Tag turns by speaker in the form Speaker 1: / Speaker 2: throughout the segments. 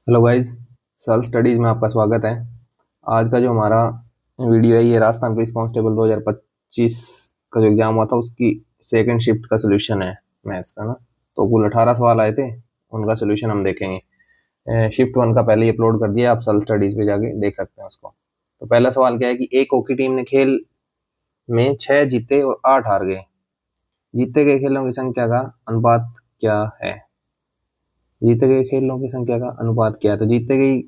Speaker 1: Hello guys, self studies में आपका स्वागत है। आज का जो हमारा वीडियो है ये राजस्थान पुलिस कांस्टेबल 2025 का जो एग्ज़ाम हुआ था उसकी सेकंड शिफ्ट का सोल्यूशन है मैथ्स का ना। तो कुल 18 सवाल आए थे, उनका सोल्यूशन हम देखेंगे। शिफ्ट वन का पहले ही अपलोड कर दिया, आप सेल्फ स्टडीज़ पे जाके देख सकते हैं उसको। तो पहला सवाल क्या है कि एक हॉकी टीम ने खेल में 6 जीते और 8 हार गए। जीते गए खेलों की संख्या का अनुपात क्या है? जीते गए खेलों की संख्या का अनुपात क्या है? तो जीते गई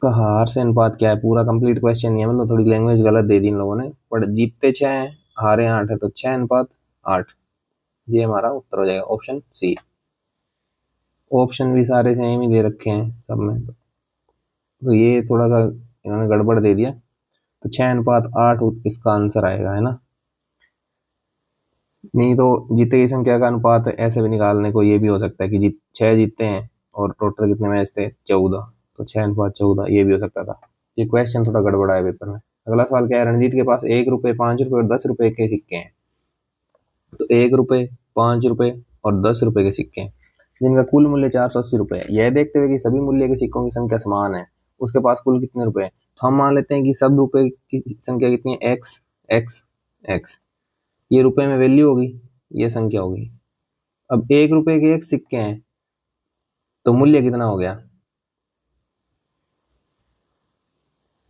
Speaker 1: का हार से अनुपात क्या है, पूरा कंप्लीट क्वेश्चन नहीं है, मतलब थोड़ी लैंग्वेज गलत दे दी इन लोगों ने। बट जीतते 6 हैं, हारे 8 है, तो 6:8। ये हमारा उत्तर हो जाएगा ऑप्शन सी। ऑप्शन भी सारे सेम ही दे रखे हैं सब में, तो ये थोड़ा सा इन्होंने गड़बड़ दे दिया। तो 6:8 इसका आंसर आएगा, है ना। नहीं तो जीते की संख्या का अनुपात ऐसे भी निकालने को ये भी हो सकता है कि 6 जीतते हैं और टोटल कितने मैच थे, 14, तो 6:14 ये भी हो सकता था। ये क्वेश्चन थोड़ा गड़बड़ा है पेपर में। अगला सवाल क्या है, रणजीत के पास 1 रुपये, 5 रुपये और 10 रुपये के सिक्के हैं। तो 1 रुपये, 5 रुपये और 10 रुपये के सिक्के हैं जिनका कुल मूल्य 480 रुपये है। यह देखते हुए कि सभी मूल्य के सिक्कों की संख्या समान है, उसके पास कुल कितने रुपए हैं। तो हम मान लेते हैं कि सब रुपए की संख्या कितनी है, एक्स एक्स एक्स। ये रुपए में वैल्यू होगी, ये संख्या होगी। अब 1 रुपए के एक सिक्के हैं, तो मूल्य कितना हो गया,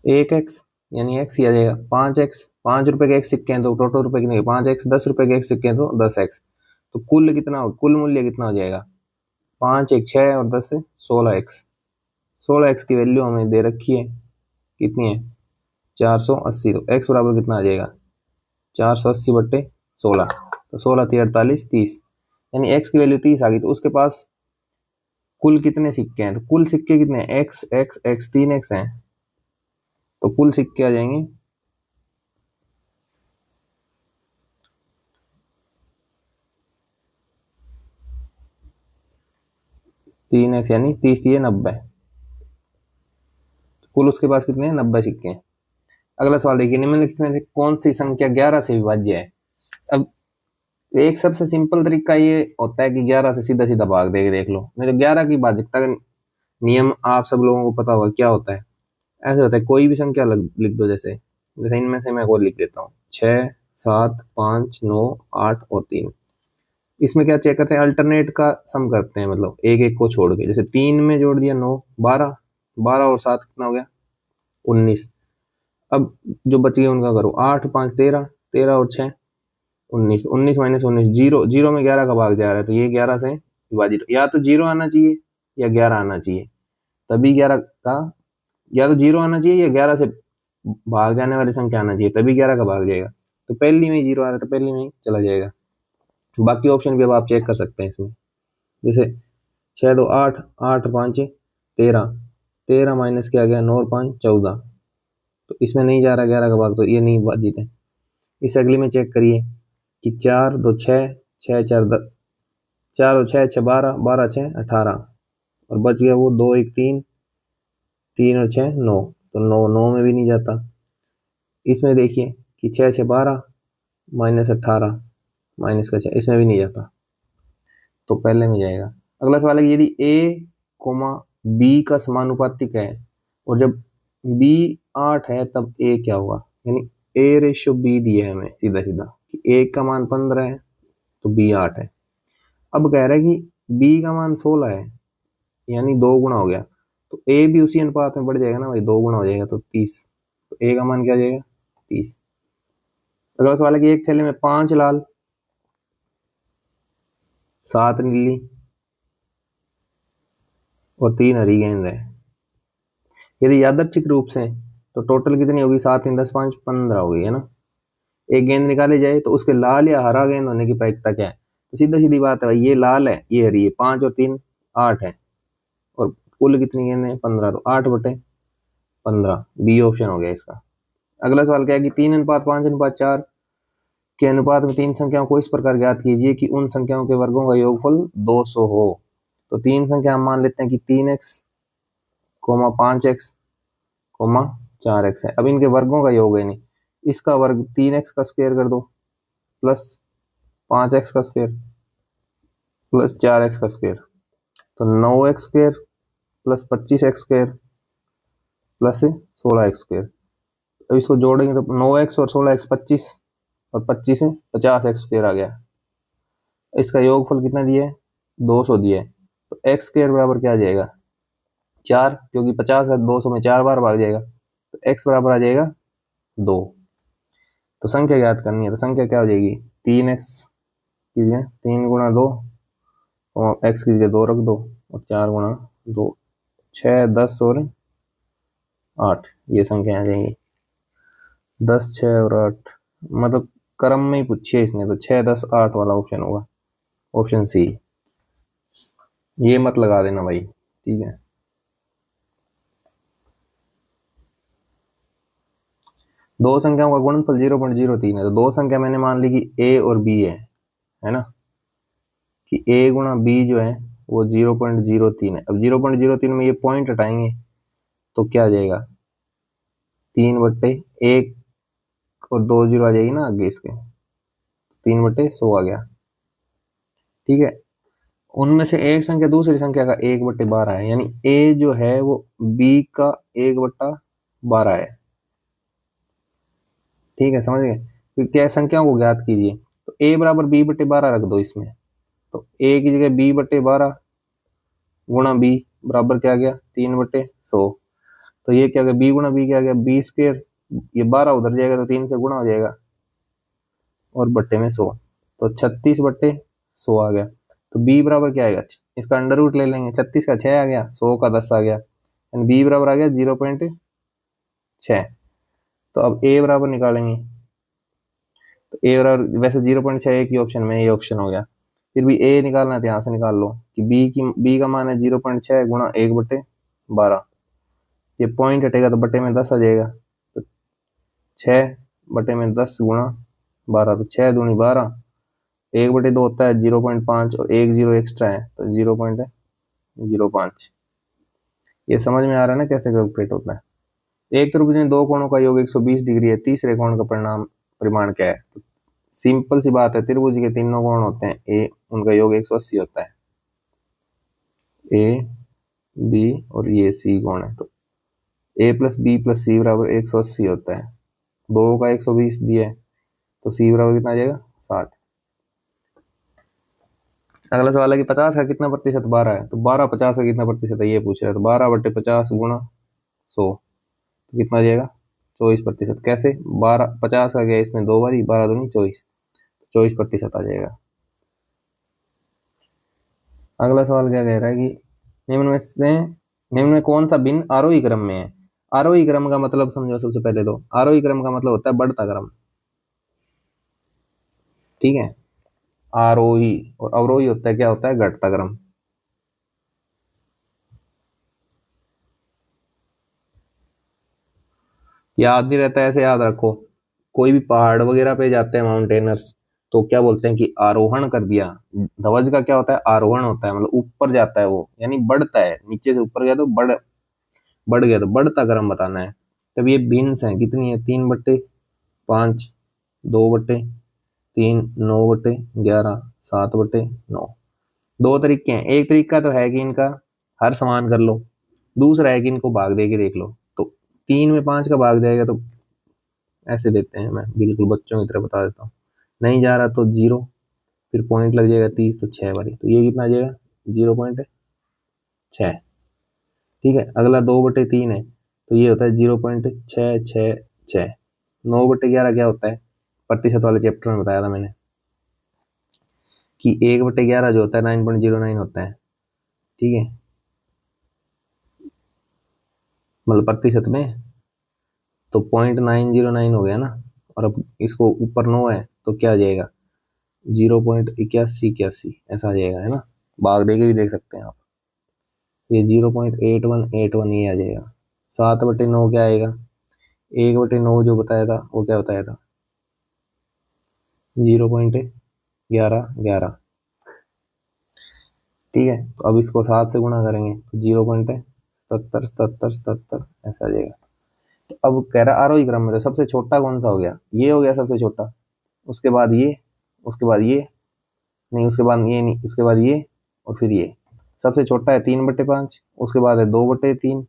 Speaker 1: 1x, यानी x ही आ जाएगा। 5x, 5 रुपए के एक सिक्के हैं तो टोटल रुपए कितने, 5x। 10 रुपए के एक सिक्के हैं तो 10x। तो कुल कितना हो, कुल मूल्य कितना हो जाएगा, 5 1 6 और 10 से 16x। 16x की वैल्यू हमें दे रखी है, कितनी है, 480। तो x बराबर कितना आ जाएगा, 480/16। तो 16 3 48 30, यानी x की वैल्यू 30 आ गई। तो उसके पास कुल कितने सिक्के हैं, तो कुल सिक्के कितने हैं, एक्स एक्स एक्स, 3x हैं। तो कुल सिक्के आ जाएंगे 3x, यानी 30 3 90। कुल उसके पास कितने हैं, 90 सिक्के हैं। अगला सवाल देखिए, निम्नलिखित में से कौन सी संख्या 11 से विभाज्य है। अब एक सबसे सिंपल तरीका ये होता है कि 11 से सीधा सीधा भाग दे, देख लो। नहीं तो 11 की भाज्यता का नियम आप सब लोगों को पता होगा क्या होता है। ऐसे होता है, कोई भी संख्या लिख दो, जैसे जैसे इनमें से मैं और लिख देता हूँ, 6 7 5 9 8 और 3। इसमें क्या चेक करते हैं, अल्टरनेट का सम करते हैं, मतलब एक एक को छोड़ के। जैसे 3 में जोड़ दिया 9, 12, 12 और 7 कितना हो गया, 19। अब जो बच गए उनका करो, 8 5 13, 13 और 6 19, 19 माइनस 19 जीरो, जीरो में 11 का भाग जा रहा है, तो ये 11 से विभाजित, या तो जीरो आना चाहिए या 11 आना चाहिए, तभी 11 का, या तो जीरो आना चाहिए या 11 से भाग जाने वाली संख्या आना चाहिए, तभी 11 का भाग जाएगा। तो पहली में ही जीरो आ रहा है तो पहली में ही चला जाएगा। बाकी ऑप्शन भी अब आप चेक कर सकते हैं इसमें। जैसे 6 2 8, 8 5 13, 13 माइनस क्या गया, 9 और 5 14। तो इसमें नहीं जा रहा 11 का भाग, तो ये नहीं विभाजित है। इस अगली में चेक करिए कि 4 2 6, 6 4 4 और 6 6 12, 12 6 18, और बच गया वो 2 1 3, 3 और 6 9। तो 9 9 में भी नहीं जाता। इसमें देखिए कि 6 6 12 माइनस 18 माइनस का 6, इसमें भी नहीं जाता, तो पहले में जाएगा। अगला सवाल है कि यदि ए कोमा बी का समानुपातिक है और जब बी 8 है तब ए क्या होगा। यानी A/B दिया है हमें सीधा सीधा कि ए का मान 15 है तो बी 8 है। अब कह रहा है कि बी का मान 16 है, यानी 2 गुना हो गया, तो ए भी उसी अनुपात में बढ़ जाएगा ना भाई, 2 गुना हो जाएगा तो 30। तो ए का मान क्या आ जाएगा, 30। अगला सवाल है कि एक थैले में 5 लाल, 7 नीली और 3 हरी गेंद है। यदि यादृच्छिक रूप से, तो टोटल कितनी होगी, 7 3 10 5 15 होगी, है ना। एक गेंद निकाली जाए तो उसके लाल या हरा गेंद होने की प्रायिकता क्या है। तो सीधा सीधी बात है भाई, ये लाल है ये हरी है, 5 और 3 8 है, और कुल कितनी गेंद है, 15, तो 8/15, बी ऑप्शन हो गया इसका। अगला सवाल क्या है कि 3:5:4 के अनुपात में तीन संख्याओं को इस प्रकार ज्ञात कीजिए कि उन संख्याओं के वर्गों का योगफल 200 हो। तो तीन संख्या हम मान लेते हैं कि 3x, 5x, 4x है। अब इनके वर्गों का योग है, नहीं, इसका वर्ग 3x का स्क्वायर कर दो प्लस 5x का स्क्वायर प्लस 4x का स्क्वायर। तो 9x² plus 25x² plus 16x²। अब इसको जोड़ेंगे तो 9x और 16x 25 और 25 है 50x² आ गया। इसका योगफल कितना दिया है 200 दिया है। तो x² बराबर क्या आ जाएगा 4, क्योंकि 50 है 200 में 4 बार भाग जाएगा, तो x बराबर आ जाएगा 2। तो संख्या ज्ञात करनी है, तो संख्या क्या हो जाएगी 3x कीजिए 3 गुणा 2 और x की जगह 2 रख दो और 4 गुणा 2 6 10 और 8, ये संख्या आ जाएंगी 10 6 और 8, मतलब क्रम में ही पूछी है इसने, तो 6 10 8 वाला ऑप्शन होगा, ऑप्शन सी। ये मत लगा देना भाई, ठीक है। दो संख्याओं का गुणनफल 0.03 है, तो दो संख्या मैंने मान ली कि a और b है ना, कि a गुणा b जो है वो 0.03 है। अब 0.03 में ये पॉइंट हटाएंगे तो क्या आ जाएगा 3/1 और 2 जीरो आ जाएगी ना आगे इसके, 3/100 आ गया, ठीक है। उनमें से एक संख्या दूसरी संख्या का 1/12 है, यानी a जो है वो b का 1/12 है, ठीक है, समझ गए। फिर क्या संख्याओं को ज्ञात कीजिए, तो a बराबर b/12 रख दो इसमें, तो a की जगह b/12 गुणा b बराबर क्या आ गया 3/100। तो ये क्या गया b गुणा b क्या आ गया b², ये 12 उधर जाएगा तो 3 से गुणा हो जाएगा और बट्टे में 100, तो 36/100 आ गया। तो b बराबर क्या आएगा, इसका अंडर रूट ले लेंगे, 36 का 6 आ गया, 100 का 10 आ गया, यानी b बराबर आ गया 0.6। तो अब a बराबर निकालेंगे, तो a बराबर वैसे 0.6 एक ही ऑप्शन में, ये ऑप्शन हो गया। फिर भी a निकालना है तो यहाँ से निकाल लो कि b का मान है 0.6 गुणा 1/12, ये पॉइंट हटेगा तो बटे में 10 आ जाएगा, तो 6/10 गुणा 12, तो 6 दूनी 12, 1/2 होता है 0.5 और एक जीरो एक्स्ट्रा है तो 0.05। ये समझ में आ रहा है ना कैसे कैलकुलेट होता है। एक त्रिभुज में दो कोणों का योग 120 डिग्री है, तीसरे कोण का परिमाण क्या है। तो सिंपल सी बात है, त्रिभुज के तीनों कोण होते हैं ए, उनका योग 180 होता है, ए बी और ये सी कोण है, तो a प्लस बी प्लस सी बराबर 180 होता है, दो का 120 दिया है तो सी बराबर कितना आ जाएगा 60। अगला सवाल है कि 50 का कितना प्रतिशत 12 है, तो 12 50 का कितना प्रतिशत है ये पूछ रहा है, तो 12/50 गुणा 100 तो कितना आ जाएगा 24%। कैसे 12 50 का गया इसमें दो बारी, 12 दूनी 24, 24% आ जाएगा। अगला सवाल क्या कह रहा है कि निम्न में कौन सा भिन्न आरोही क्रम में है। आरोही क्रम का मतलब समझो, सबसे पहले तो आरोही क्रम का मतलब होता है बढ़ता क्रम, ठीक है। आरोही और अवरोही होता है क्या होता है घटता क्रम। याद नहीं रहता ऐसे याद रखो, कोई भी पहाड़ वगैरह पे जाते हैं माउंटेनर्स तो क्या बोलते हैं कि आरोहण कर दिया। ध्वज का क्या होता है आरोहण होता है, मतलब ऊपर जाता है वो, यानी बढ़ता है, नीचे से ऊपर गया तो बढ़ गया, तो बढ़ता क्रम बताना है। तब ये भिन्स है कितनी है 3/5, 2/3, 9/11, 7/9। दो तरीके हैं, एक तरीका तो है कि इनका हर समान कर लो, दूसरा है कि इनको भाग दे के देख लो। तो 3 में 5 का भाग जाएगा तो ऐसे देते हैं, मैं बिल्कुल बच्चों की तरह बता देता हूँ, नहीं जा रहा तो 0, फिर पॉइंट लग जाएगा 30 तो 6 बारी, तो ये कितना आ जाएगा 0.6, ठीक है। अगला 2/3 है तो ये होता है 0.666। 9/11 क्या होता है, प्रतिशत वाले चैप्टर में बताया था मैंने कि 1/11 जो होता है 9.09 होता है, ठीक है, मतलब प्रतिशत में, तो 0.909 हो गया ना। और अब इसको ऊपर 9 है तो क्या आ जाएगा 0.8181 ऐसा आ जाएगा, है ना। भाग दे के भी देख सकते हैं आप, ये 0.8181 ये आ जाएगा। 7/9 क्या आएगा, 1/9 जो बताया था वो क्या बताया था 0.1111, ठीक है। तो अब इसको 7 से गुणा करेंगे तो 0.777777 ऐसा आ जाएगा। तो अब कह रहा आरोही क्रम में तो सबसे छोटा कौन सा हो गया, ये हो गया सबसे छोटा, उसके बाद ये, उसके बाद ये नहीं, उसके बाद ये नहीं, उसके बाद ये और फिर ये। सबसे छोटा है 3/5, उसके बाद है 2/3,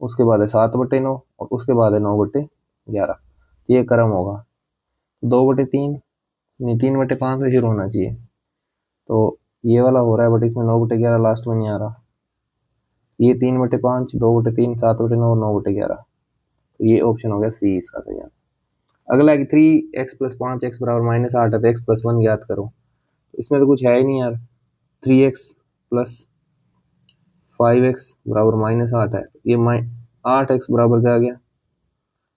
Speaker 1: उसके बाद है 7/9 और उसके बाद है 9/11। ये क्रम होगा। 2/3 नहीं, 3/5 से शुरू होना चाहिए, तो ये वाला हो रहा है, बट इसमें 9/11 लास्ट में नहीं आ रहा। ये 3/5, 2/3, 7/9 और 9/11, तो ये ऑप्शन हो गया सी इसका सही आंसर। अगला है कि 3x+5x बराबर -8 है, तो x+1 ज्ञात करो। तो इसमें तो कुछ है ही नहीं यार। 3x+5x बराबर -8 है, ये 8x बराबर क्या आ गया,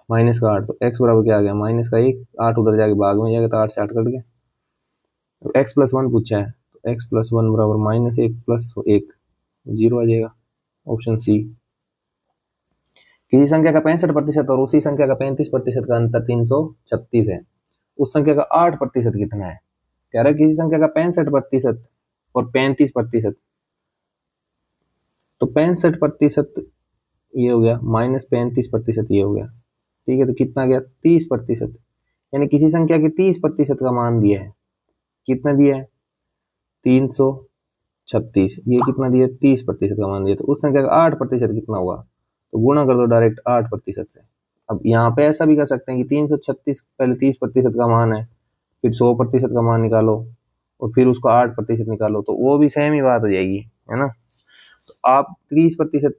Speaker 1: -8, तो x बराबर क्या आ गया, -1, 8 उधर जाके भाग में जाएगा, तो 8 से 8 कट गया। तो x+1 पूछा है, तो x+1 बराबर -1 + 1, 0 आ जाएगा, ऑप्शन सी। किसी संख्या का 65% और उसी संख्या का 35% का अंतर 336 है, उस संख्या का 8% कितना है। कह रहा है किसी संख्या का 65% और 35%, तो 65% ये हो गया, -35% ये हो गया, ठीक है। तो कितना गया, 30%, यानी किसी संख्या के 30% का मान दिया है। कितना दिया है, 336, ये कितना दिया, 30% का मान दिया, तो उस संख्या का 8% कितना होगा, तो गुणा कर दो डायरेक्ट 8% से। अब यहाँ पे ऐसा भी कर सकते हैं कि 336 पहले 30% का मान है, फिर 100% का मान निकालो और फिर उसको 8% निकालो, तो वो भी सेम ही बात हो जाएगी, है ना। तो आप 30%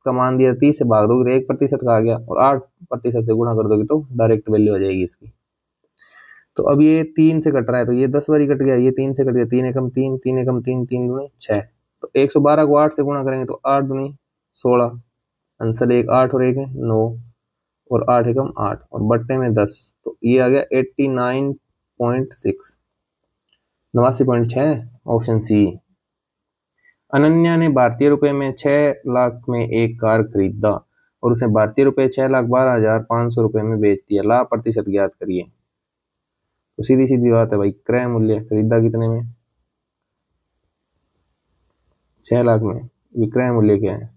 Speaker 1: का मान दिया, 30 से भाग दोगे तो 1% का आ गया, और 8% से गुणा कर दोगे तो डायरेक्ट वैल्यू आ जाएगी इसकी। तो अब ये 3 से कट रहा है, तो ये 10 बारी कट गया, ये 3 से कट गया, 3 एकम 3, 3 एकम 3, 3 दूनी 6, तो 112 को 8 से गुणा करेंगे तो 8 दूनी 16, आंसर 1 8 और 1 है 9, और 8 एकम 8 और बट्टे में 10, तो ये आ गया 89.6, 89.6, ऑप्शन सी। अनन्या ने भारतीय रुपए में 6 लाख में एक कार खरीदा और उसे भारतीय रुपए 6,12,500 रुपए में बेच दिया, लाभ प्रतिशत ज्ञात करिए। तो सीधी सीधी बात है भाई, क्रय मूल्य खरीदा कितने में, 6 लाख में, विक्रय मूल्य क्या है,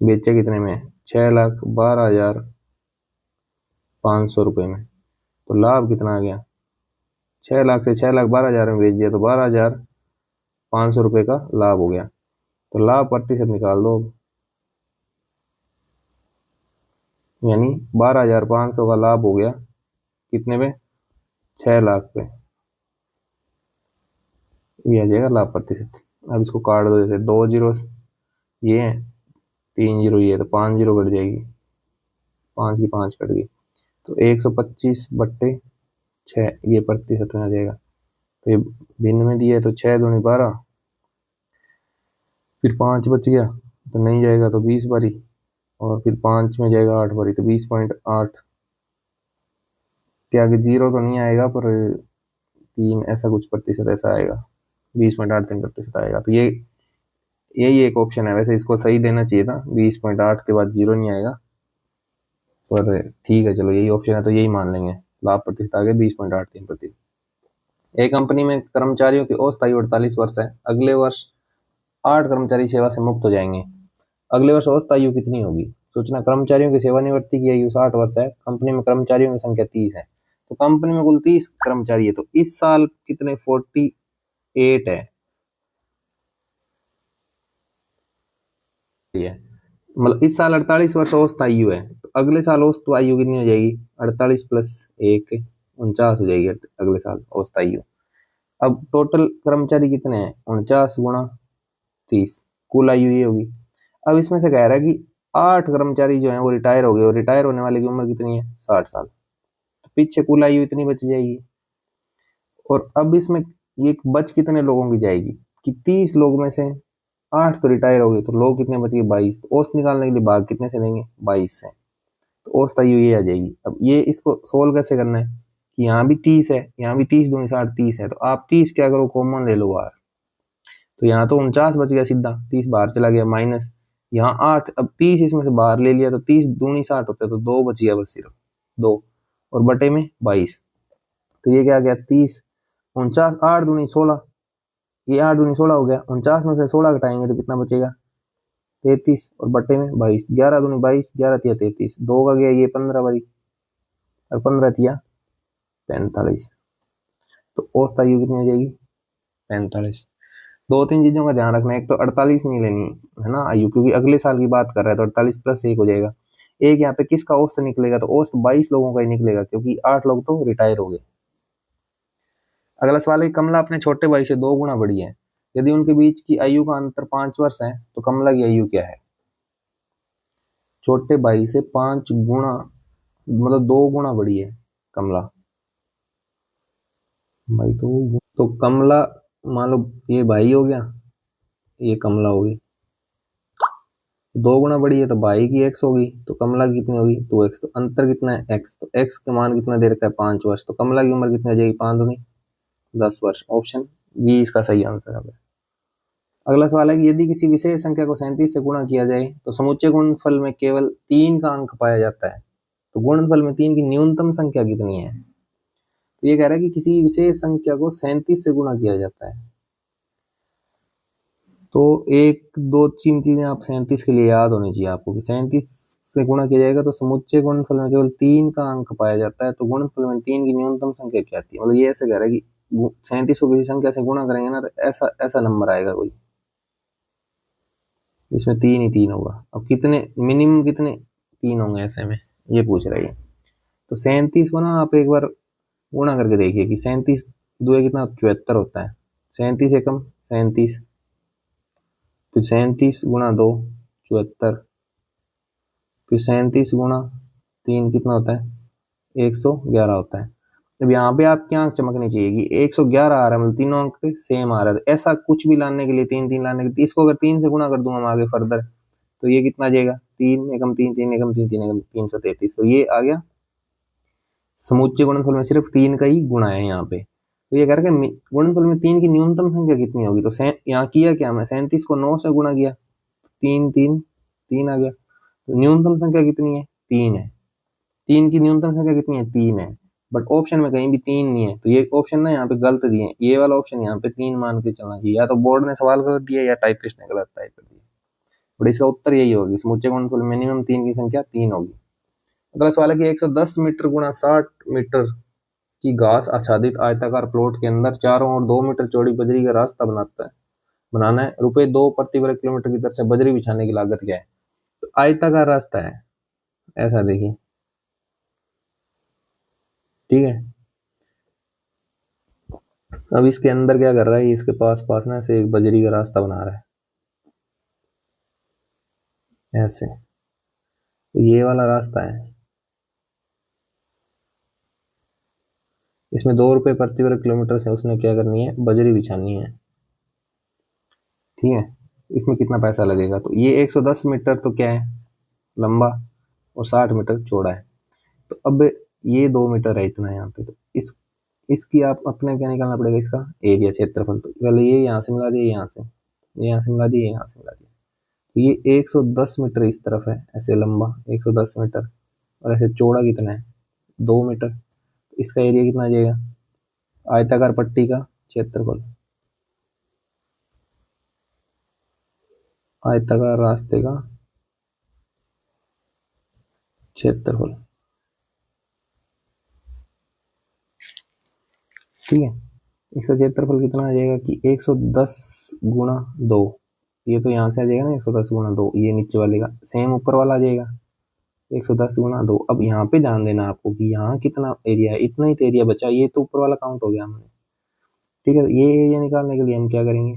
Speaker 1: बेचा कितने में, 6,12,500 रुपए में, तो लाभ कितना आ गया, 6 लाख से 6,12,000 में बेच दिया, तो 12,500 रुपए का लाभ हो गया। तो लाभ प्रतिशत निकाल दो, यानी 12,500 का लाभ हो गया कितने पे, 6 लाख पे, ये आ जाएगा लाभ प्रतिशत। अब इसको काट दो, जैसे 2 जीरो ये है, 3 जीरो ये, तो 5 जीरो कट जाएगी, 5 की 5 कट गई, तो 125/6 ये प्रतिशत में आ जाएगा। तो ये भिन्न में दिया है, तो 6 दूनी 12, फिर 5 बच गया तो नहीं जाएगा, तो 20 बारी, और फिर 5 में जाएगा 8 बारी, तो 20.8 के आगे जीरो तो नहीं आएगा, पर 3 ऐसा कुछ प्रतिशत ऐसा आएगा, 20.83% आएगा। तो ये यही एक ऑप्शन है, वैसे इसको सही देना चाहिए था, 20.8 के बाद जीरो नहीं आएगा, पर ठीक है चलो यही ऑप्शन है तो यही मान लेंगे, लाभ प्रतिशत आ गया 20.83%। एक कंपनी में कर्मचारियों की औसत आयु 48 वर्ष है, अगले वर्ष 8 कर्मचारी सेवा से मुक्त हो जाएंगे, अगले वर्ष औसत आयु कितनी होगी। सूचना, कर्मचारियों की सेवानिवृत्ति की आयु 60 वर्ष है, कंपनी में कर्मचारियों की संख्या 30 है, तो कंपनी में कुल 30 कर्मचारी है, तो इस साल कितने, 48 है, मतलब इस साल 48 वर्ष औसत आयु है, तो अगले साल औसत आयु कितनी हो जाएगी, 48 + 1 49 हो जाएगी अगले साल औसत आयु। अब टोटल कर्मचारी कितने हैं, 49 गुणा 30, कुल आयु ये होगी। अब इसमें से कह रहा है कि 8 कर्मचारी जो है वो रिटायर हो गए, और रिटायर होने वाले की उम्र कितनी है, 60 साल, तो पीछे कुल आयु इतनी बच जाएगी। और अब इसमें ये बच कितने लोगों की जाएगी, कि 30 लोग में से 8 तो रिटायर हो गए, तो लोग कितने बच गए, 22, तो औसत निकालने के लिए भाग कितने से देंगे, 22 से, तो औसत आयु ये आ जाएगी। अब ये इसको सोल्व कैसे करना है, कि यहाँ भी 30 है, यहाँ भी 30 दूनी 60 30 है, तो आप 30 क्या करो, कॉमन ले लो बाहर, तो यहाँ तो 49 बच गया, सीधा 30 बाहर चला गया, माइनस यहाँ 8, अब 30 इसमें से बाहर ले लिया, तो 30 दूनी 60 होता है, तो 2 बच गया बस, सिर्फ 2, और बटे में 22, तो ये क्या गया, 30 49, 8 दूनी 16, ये 8 दूनी 16 हो गया, 49 में से 16 घटाएंगे तो कितना बचेगा, 33, और बटे में 22, 11 दूनी 22, 11 तिया 33, 2 का गया ये 15 बारी, और 15 तिया 45, तो औसत आयु कितनी हो जाएगी, 45। दो तीन चीजों का ध्यान रखना है, एक तो 48 नहीं लेनी है ना आयु, क्योंकि अगले साल की बात कर रहा है तो 48 प्लस एक हो जाएगा। एक यहाँ पे किसका औसत निकलेगा, तो औसत 22 लोगों का ही निकलेगा, क्योंकि 8 लोग तो रिटायर हो गए। अगला सवाल है, कमला अपने छोटे भाई से 2 गुना बड़ी है, यदि उनके बीच की आयु का अंतर 5 वर्ष है तो कमला की आयु क्या है। छोटे भाई से 5 गुना, मतलब 2 गुना बड़ी है कमला भाई। तो कमला, मान लो ये भाई हो गया, ये कमला होगी, 2 गुना बड़ी है तो भाई की एक्स होगी, तो कमला की कितनी होगी 2x। तो अंतर कितना है एक्स, तो एक्स का मान कितना दे रखा है 5 वर्ष, तो कमला की उम्र कितनी हो जाएगी 5 दूनी 10 वर्ष। ऑप्शन बी इसका सही आंसर है। अगला सवाल है कि यदि किसी विशेष संख्या को 37 से गुणा किया जाए तो समुच्चय गुणनफल में केवल 3 का अंक पाया जाता है, तो गुणनफल में 3 की न्यूनतम संख्या कितनी है। तो ये कह रहा है कि किसी विशेष संख्या को 37 से गुणा किया जाता है, तो एक दो तीन चीजें आप 37 के लिए याद होनी चाहिए आपको, कि 37 से गुणा किया जाएगा तो समुच्चय गुणनफल में केवल 3 का अंक पाया जाता है, तो गुणनफल में 3 की न्यूनतम संख्या क्या आती है। मतलब ये ऐसे कह रहा है कि 37 को किसी संख्या से गुणा करेंगे ना तो ऐसा ऐसा नंबर आएगा कोई, इसमें 3 ही 3 होगा। अब कितने मिनिमम कितने 3 होंगे ऐसे में, ये पूछ रही है। तो 37 को ना आप एक बार गुणा करके देखिए कि 37 दुए कितना 74 होता है, 37 एकम 37, फिर 37 गुणा 2 74, फिर 37 गुणा 3 कितना होता है 111 होता है। अब यहाँ पे आपकी आंख चमकनी चाहिए कि 111 आ रहा है, मतलब तीनों अंक सेम आ रहा है, तो ऐसा कुछ भी लाने के लिए 3 3 लाने के लिए इसको अगर 3 से गुणा कर दूंगा मैं आगे फर्दर, तो ये कितना आ जाएगा 3 एकम 3 3 एकम 3 3 एकम 333, तो ये आ गया समुच्चय गुणनफल में सिर्फ 3 का ही गुणा है यहाँ पे। तो ये कह रहा है गुणनफल में 3 की न्यूनतम संख्या कितनी होगी, तो यहाँ किया क्या, मैं 37 को 9 से गुणा किया, 3 3 3 आ गया, तो न्यूनतम संख्या कितनी है 3 है। 3 की न्यूनतम संख्या कितनी है 3 है, बट ऑप्शन में कहीं भी 3 नहीं है, तो ये ऑप्शन ना यहाँ पे गलत दिए हैं, ये वाला ऑप्शन यहाँ पे 3 मान के चलना चाहिए, या तो बोर्ड ने सवाल गलत दिया या टाइपिस्ट ने गलत टाइप कर दिया, बट इसका उत्तर यही होगी, समुच्चय गुणनफल मिनिमम 3 की संख्या 3 होगी। अगला सवाल है कि 110 मीटर गुणा 60 मीटर की घास आच्छादित आयताकार प्लॉट के अंदर चारों ओर 2 मीटर चौड़ी बजरी का रास्ता बनाना है, ₹2 प्रति वर्ग किलोमीटर की दर से बजरी बिछाने की लागत क्या है। तो आयताकार रास्ता है ऐसा, देखिए ठीक है। अब इसके अंदर क्या कर रहा है, इसके पास पास ना से एक बजरी का रास्ता बना रहा है ऐसे, तो ये वाला रास्ता है, इसमें ₹2 प्रति वर्ग किलोमीटर से उसने क्या करनी है बजरी बिछानी है, ठीक है। इसमें कितना पैसा लगेगा, तो ये 110 मीटर तो क्या है लंबा और 60 मीटर चौड़ा है, तो अब ये 2 मीटर है इतना यहाँ पे, तो इसकी आप अपने क्या निकालना पड़ेगा, इसका एरिया क्षेत्रफल, तो पहले ये यहाँ से मिला दिया, यहाँ से ये यहाँ से मिला दिया, यहाँ से मिला दिया, तो ये 110 मीटर इस तरफ है ऐसे लंबा 110 मीटर, और ऐसे चौड़ा कितना है 2 मीटर, तो इसका एरिया कितना आ जाएगा आयताकार पट्टी का क्षेत्रफल, आयताकार रास्ते का क्षेत्रफल, ठीक है। इसका क्षेत्रफल कितना आ जाएगा कि 110 गुणा 2, ये तो यहाँ से आ जाएगा ना 110 गुणा 2, ये नीचे वाले का सेम ऊपर वाला आ जाएगा 110 गुणा 2। अब यहाँ पे ध्यान देना आपको कि यहाँ कितना एरिया है, इतना ही तो एरिया बचा, ये तो ऊपर वाला काउंट हो गया हमने, ठीक है। ये एरिया निकालने के लिए हम क्या करेंगे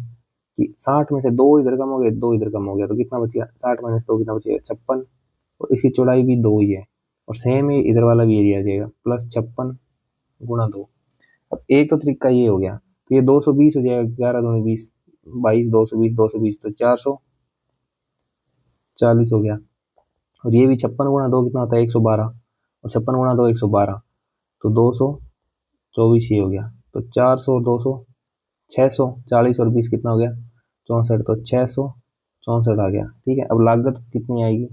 Speaker 1: कि 60 में से 2 इधर कम हो गए 2 इधर कम हो गया, तो कितना बचेगा 60 - 2 कितना बचेगा 56, और इसकी चौड़ाई भी 2 ही है, और सेम ही इधर वाला भी एरिया आ जाएगा +56 गुणा 2। अब एक तो तरीका ये हो गया, तो ये 220 हो जाएगा, 11 दूनी 20 22 220 तो 440 हो गया, और ये भी 56 गुणा 2 कितना होता है 112, और 56 गुणा 2 112, तो 224 ही हो गया, तो 400 और 200 600, 40 और 20 कितना हो गया 64, तो 664 आ गया, ठीक है। अब लागत कितनी आएगी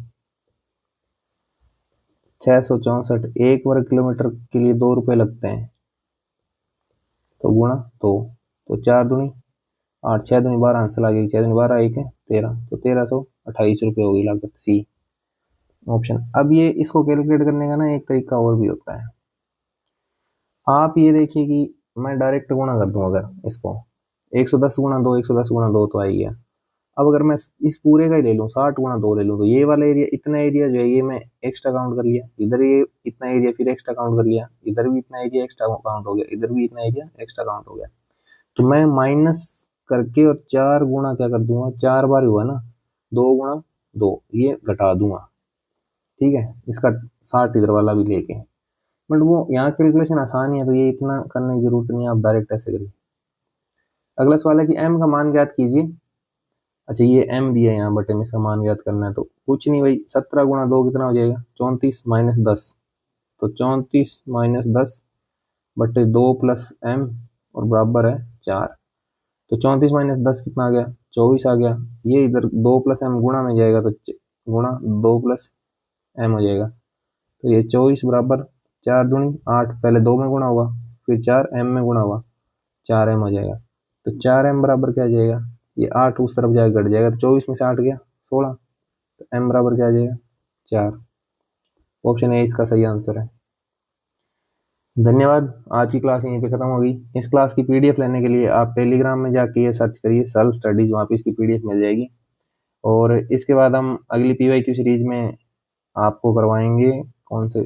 Speaker 1: 664, 1 वर्ग किलोमीटर के लिए ₹2 लगते हैं, तो गुणा 2, तो 4 दूनी 8, 6 दूनी 12 आंसर आ गई, 6 दूनी 12 1 है 13, तो ₹1328 होगी लागत, सी ऑप्शन। अब ये इसको कैलकुलेट करने का ना एक तरीका और भी होता है, आप ये देखिए कि मैं डायरेक्ट गुणा कर दूं अगर इसको, 110 गुणा 2, 110 गुणा 2 तो आ ही गया। अब अगर मैं इस पूरे का ही ले लूँ, 60 गुणा 2 ले लूँ, तो ये वाला एरिया, इतना एरिया जो है ये मैं एक्स्ट्रा काउंट कर लिया, इधर ये इतना एरिया फिर एक्स्ट्रा काउंट कर लिया, इधर भी इतना एरिया एक्स्ट्रा काउंट हो गया, इधर भी इतना एरिया एक्स्ट्रा काउंट हो गया। तो मैं माइनस करके और 4 गुणा क्या कर दूंगा, 4 बार हुआ ना, 2 गुणा 2, ये घटा दूंगा, ठीक है, इसका 60 इधर वाला भी लेके। बट वो यहाँ कैलकुलेशन आसान ही है, तो ये इतना करने की जरूरत नहीं है, आप डायरेक्ट ऐसे करिए। अगला सवाल है कि m का मान ज्ञात कीजिए। अच्छा, ये m दिया है यहाँ, बटे में इसका मान ज्ञात करना है, तो कुछ नहीं भाई, 17 गुणा 2 कितना हो जाएगा, 34 माइनस 10, तो 34 माइनस 10 बटे 2 प्लस m और बराबर है 4। तो 34 माइनस 10 कितना आ गया, 24 आ गया। ये इधर 2 प्लस m गुणा में जाएगा, तो गुणा 2 प्लस m हो जाएगा। तो ये 24 बराबर 4 दूनी 8, पहले 2 में गुणा हुआ, फिर 4 m में गुणा हुआ, 4m हो जाएगा। तो 4m बराबर क्या आ जाएगा, ये 8 उस तरफ जाएगा, घट जाएगा, तो 24 में से 8 गया 16, तो m बराबर क्या आ जाएगा, 4। ऑप्शन ए इसका सही आंसर है। धन्यवाद, आज की क्लास यहीं पे खत्म होगी। इस क्लास की पीडीएफ लेने के लिए आप टेलीग्राम में जाके ये सर्च करिए सेल्फ स्टडीज, वहाँ पे इसकी पीडीएफ मिल जाएगी। और इसके बाद हम अगली पीवाईक्यू सीरीज में आपको करवाएंगे, कौन से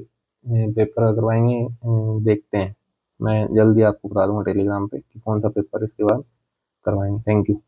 Speaker 1: पेपर करवाएंगे देखते हैं। मैं जल्दी आपको बता दूंगा टेलीग्राम पे कि कौन सा पेपर इसके बाद करवाएंगे। Thank you.